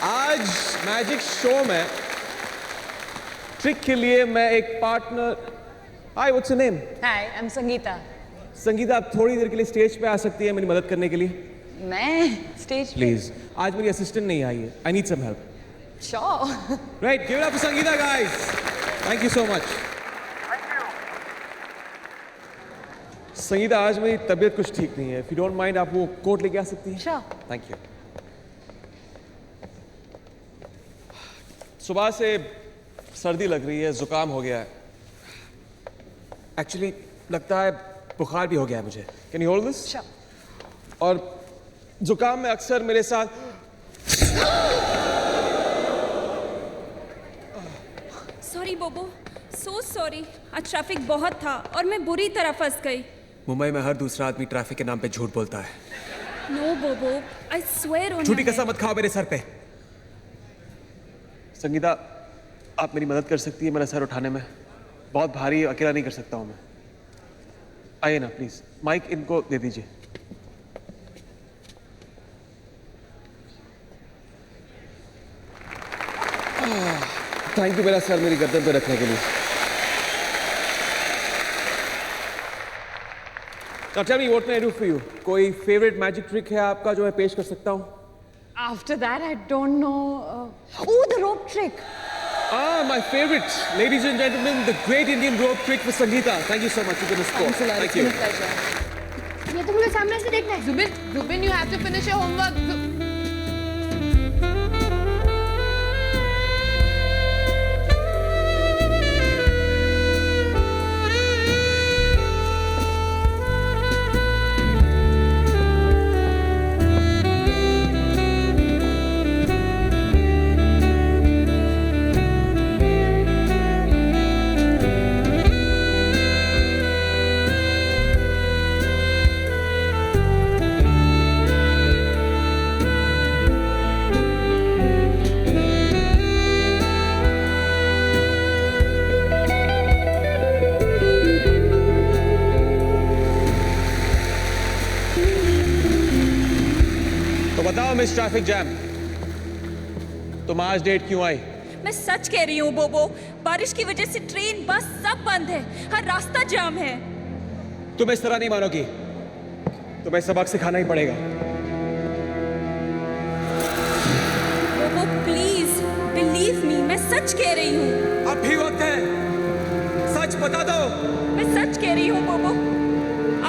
आज magic show में trick के लिए मैं एक partner. Hi, what's your name? Hi, I am Sangeeta. Sangeeta, आप थोड़ी देर के लिए स्टेज पे आ सकती है मेरी मदद करने के लिए? मैं स्टेज प्लीज। आज मेरी असिस्टेंट नहीं आई है। I need some help. Sure. Right, give it up for Sangeeta guys. Thank you so much. Sangeeta, आज मेरी तबीयत कुछ ठीक नहीं है। इफ यू डोंट माइंड, आप वो कोट लेके आ सकती हैं? श्योर। Thank you. सुबह से सर्दी लग रही है, जुकाम हो गया है। एक्चुअली लगता है बुखार भी हो गया है मुझे। Can you hold this? Sure. और जुकाम में अक्सर मेरे साथ सॉरी बोबो, सो सॉरी। आज ट्रैफिक बहुत था और मैं बुरी तरह फंस गई। मुंबई में हर दूसरा आदमी ट्रैफिक के नाम पे झूठ बोलता है। नो बोबो, आई स्वेयर ऑन झूठी कसम मत खाओ मेरे सर पे। संगीता, आप मेरी मदद कर सकती है मेरा सर उठाने में? बहुत भारी, अकेला नहीं कर सकता हूं मैं। आइए ना प्लीज, माइक इनको दे दीजिए। थैंक यू मेरा सर मेरी गर्दन पे रखने के लिए। Now tell me, what can I do for you? कोई फेवरेट मैजिक ट्रिक है आपका जो मैं पेश कर सकता हूँ? After that, I don't know. Oh, the rope trick. Ah, my favorite. Ladies and gentlemen, the great Indian rope trick for Sangeeta. Thank you so much. You've been a sport. Thanks a lot. Thank It's you. been a pleasure. ये तो मुझे सामने से देखना है। Zubin, you have to finish your homework. बताओ miss traffic jam, तुम आज डेट क्यों आई? मैं सच कह रही हूँ बोबो, बारिश की वजह से ट्रेन, बस सब बंद है। हर रास्ता जाम है। तुम इस तरह नहीं मानोगी, तुम्हें सबक सिखाना ही पड़ेगा। बोबो प्लीज बिलीव मी, मैं सच कह रही हूँ। अब भी वक्त है, सच बता दो। मैं सच कह रही हूँ बोबो,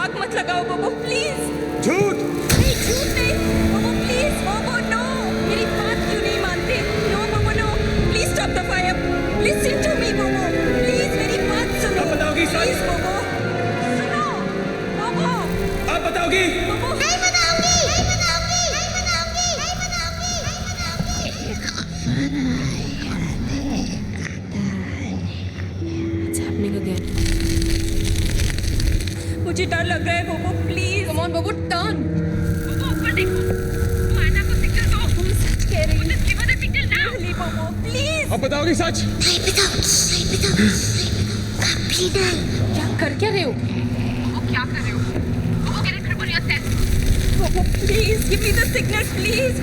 आग मत लगाओ बोबो प्लीज। झूठ नहीं, झूठ नहीं बोबो, प्लीज बोबो, नो। मेरी बात क्यों नहीं मानते? No Bobo, no, please stop the fire, listen to me Bobo, please मेरी बात सुनो। अब बताओगी सच? प्लीज बोबो, सुनो बोबो। अब बताओगी? बोबो नहीं बताऊंगी, नहीं बताऊंगी, नहीं बताऊंगी, नहीं बताऊंगी, नहीं बताऊंगी। It's happening again. मुझे डर लग रहा है बोबो, please. Come on, Babu, turn. बोबो ऊपर देखो, वो आना को सिग्नल दो। तुम सच कह रही हो? Give us a signal now. Really बोबो, प्लीज। अब बताओगी सच? नहीं बताऊंगी, नहीं बताऊंगी, कभी नहीं। क्या कर क्या रहे हो? बोबो क्या कर रहे हो? बोबो get a grip on yourself. बोबो please give me the signal please.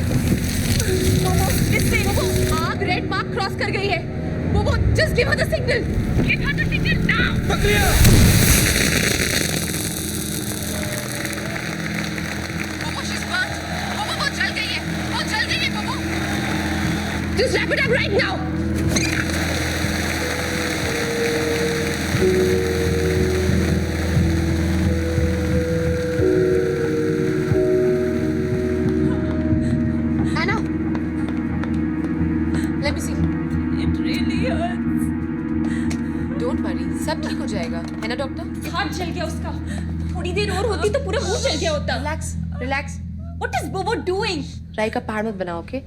बोबो listen. Babu, आग रेड मार्क क्रॉस कर गई है। Babu, just give her the signal. Give her the signal now. प्रक्रिया Babu, she's burnt. Babu, वो जल गई है। वो जल गई है, Babu. Just wrap it up right now. Anna, let me see. It really hurts. Don't worry, सब ठीक हो जाएगा, है ना डॉक्टर? हाथ जल गया उसका। थोड़ी देर और होती तो पूरा मुंह जल गया होता। Relax, relax. What is Bobo doing? राई का पहाड़ मत बनाओ, okay?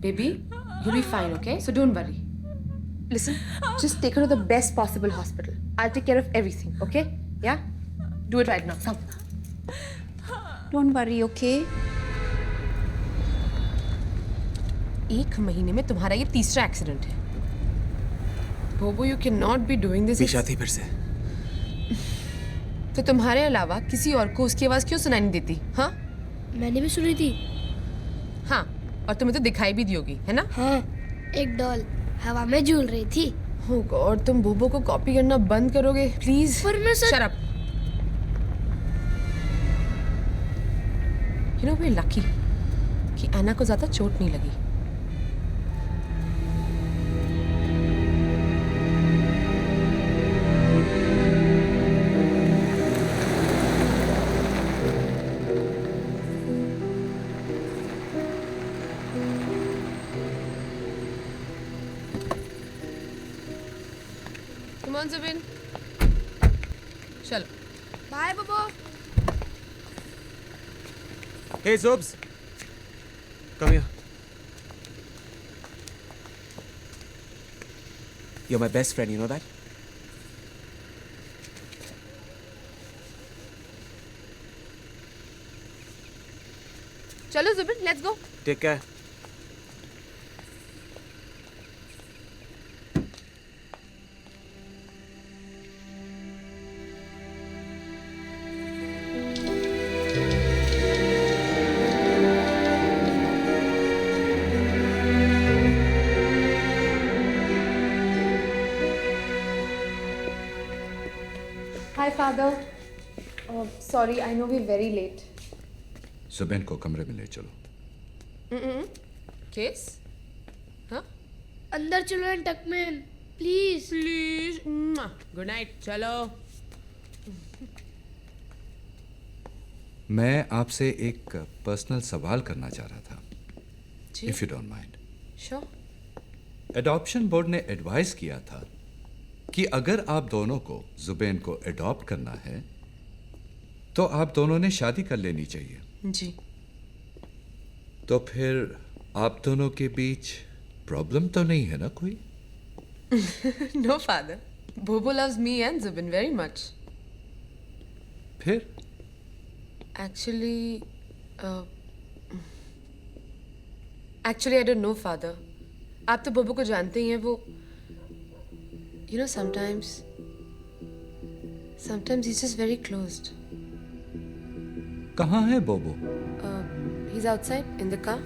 Baby, you'll be fine, okay? So don't worry. Listen, just take her to the best possible hospital. I'll take care of everything, okay? Yeah? Do it right now. Come. Don't worry, okay? 1 महीने में तुम्हारा ये तीसरा accident है। बोबो, you cannot be doing this. पेश आती फिर से। तो तुम्हारे अलावा किसी और को उसकी आवाज क्यों सुनाई नहीं देती? हाँ? मैंने भी सुनी थी। हाँ, और तुम्हें तो दिखाई भी दी होगी, है ना? हाँ, एक डॉल हवा में झूल रही थी। Oh God, तुम बोबो को कॉपी करना बंद करोगे, प्लीज? पर मैं सच- Shut up. You know, we're lucky कि एना को ज्यादा चोट नहीं लगी। Come on, Zubin. चलो। बाय बबो। Hey Zubs, come here. You're my best friend, you know that? चलो Zubin, let's go. Take care. Hi, Father. Sorry, I know we're very late. Zubeen को कमरे में ले चलो। Case? हाँ? अंदर चलो टकमैन, प्लीज। Please. Good night. चलो. मैं आपसे एक पर्सनल सवाल करना चाह रहा था, जी. If you don't mind. Sure. Adoption board ने एडवाइस किया था कि अगर आप दोनों को जुबैन को अडॉप्ट करना है तो आप दोनों ने शादी कर लेनी चाहिए। जी. तो फिर आप दोनों के बीच प्रॉब्लम तो नहीं है ना कोई? No, Father. Bobo loves me and Zubin very much. फिर Actually, I don't know, Father. आप तो बोबो को जानते ही हैं, वो you know, sometimes he's just very closed. कहाँ है बोबो? He's outside in the car.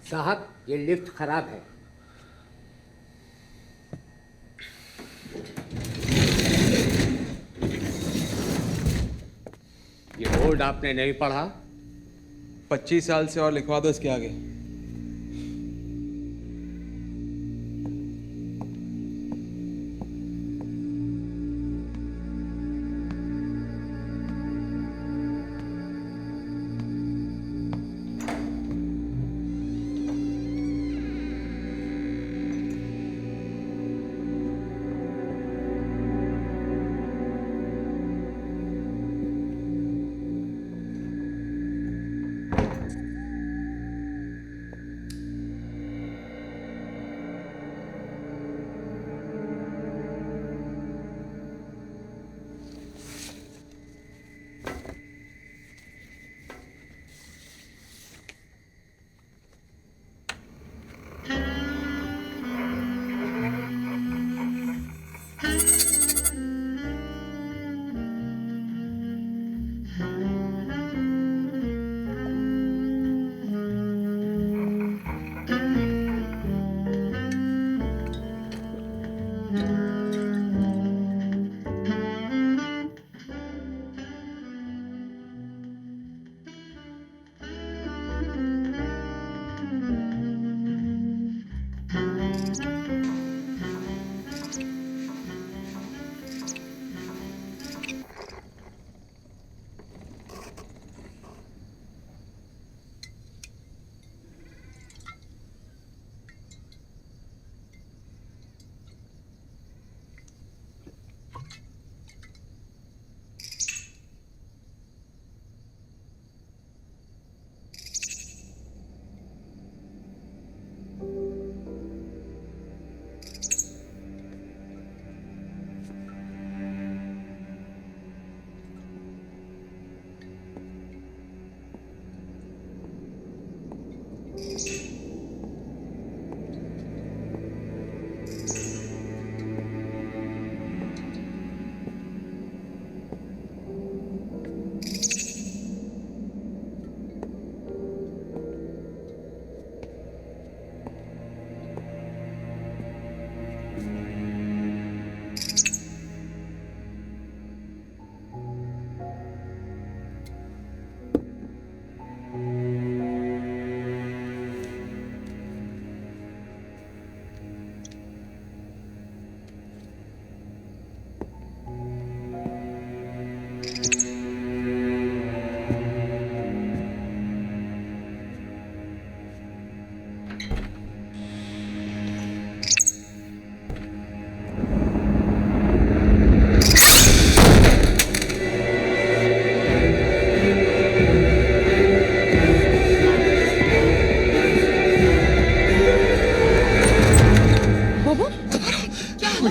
साहब, ये लिफ्ट खराब है। ये बोर्ड आपने नहीं पढ़ा? 25 साल से और लिखवा दो इसके आगे।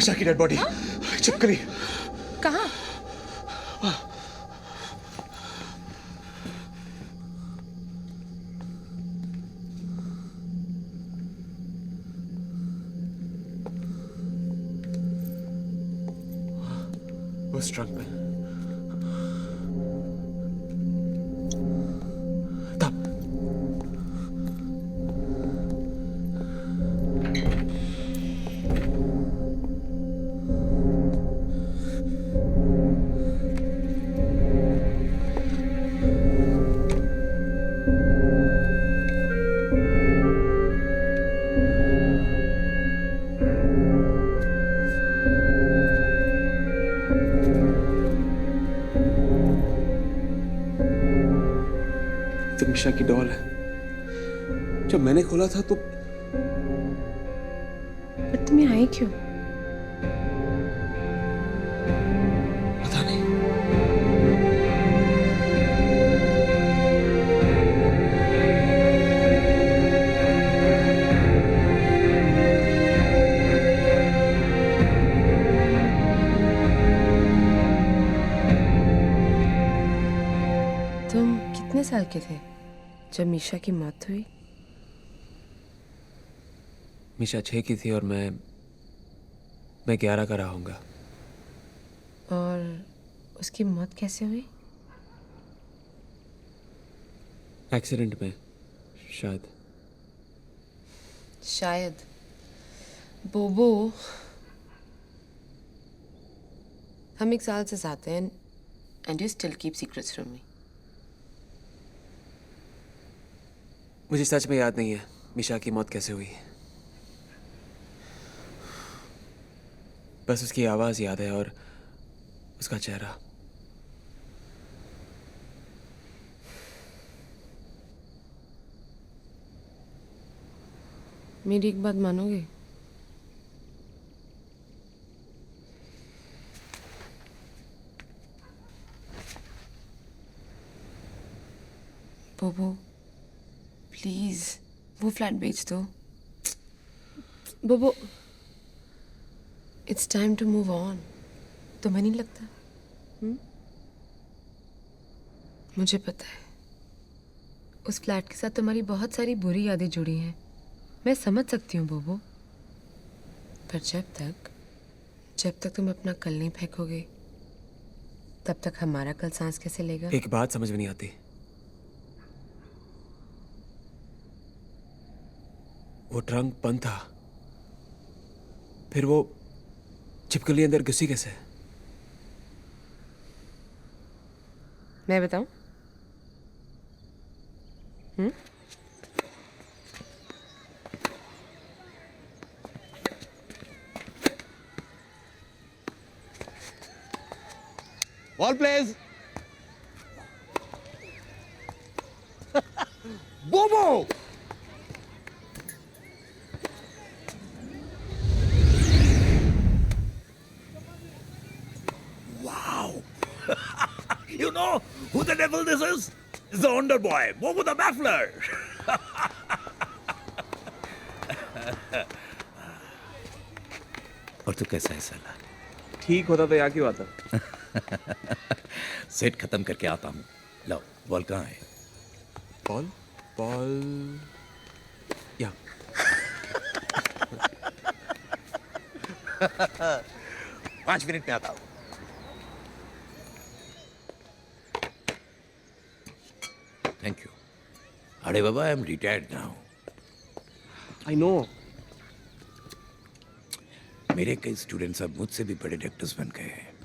मीशा की डेड बॉडी चिपकली। कहाँ? उस ट्रंक में तब तो मीशा की डॉल है। जब मैंने खोला था तो पर तुम यहाँ आई क्यों? पता नहीं। तुम कितने साल के थे जब मीशा की मौत हुई? मीशा 6 की थी और मैं 11 का रहा हूँगा। और उसकी मौत कैसे हुई? एक्सीडेंट में शायद। शायद। बोबो, हम 1 साल से साथ हैं and you still keep secrets from me. मुझे सच में याद नहीं है मीशा की मौत कैसे हुई। बस उसकी आवाज़ याद है और उसका चेहरा। मेरी एक बात मानोगे? बोबो, प्लीज वो फ्लैट बेच दो। Bobo, it's time to move on. तुम्हें नहीं लगता? मुझे पता है उस फ्लैट के साथ तुम्हारी बहुत सारी बुरी यादें जुड़ी हैं। मैं समझ सकती हूँ बोबो, पर जब तक तुम अपना कल नहीं फेंकोगे तब तक हमारा कल सांस कैसे लेगा? एक बात समझ में नहीं आती। वो ट्रंक बंद था, फिर वो छिपकली अंदर घुसी कैसे? मैं बताऊं? Ball plays. Bobo. Wow. You know who the devil this is? It's the Wonder Boy, Bobo the Baffler. और तू कैसा है साला? ठीक होता तो यहाँ क्यों आता? सेट खत्म करके आता हूँ। लो, बॉल कहाँ है? बॉल या 5 मिनट में आता हूँ। Thank you. अरे बाबा, I am retired now. I know. मेरे कई स्टूडेंट्स अब मुझसे भी बड़े डॉक्टर्स बन गए हैं।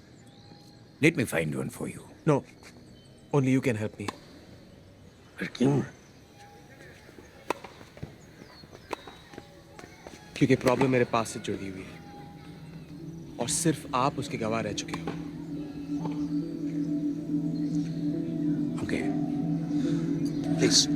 Let me find one for you. No, only you can help me. क्यों? क्योंकि प्रॉब्लम मेरे पास से जुड़ी हुई है और सिर्फ आप उसके गवाह रह चुके हो। Okay, please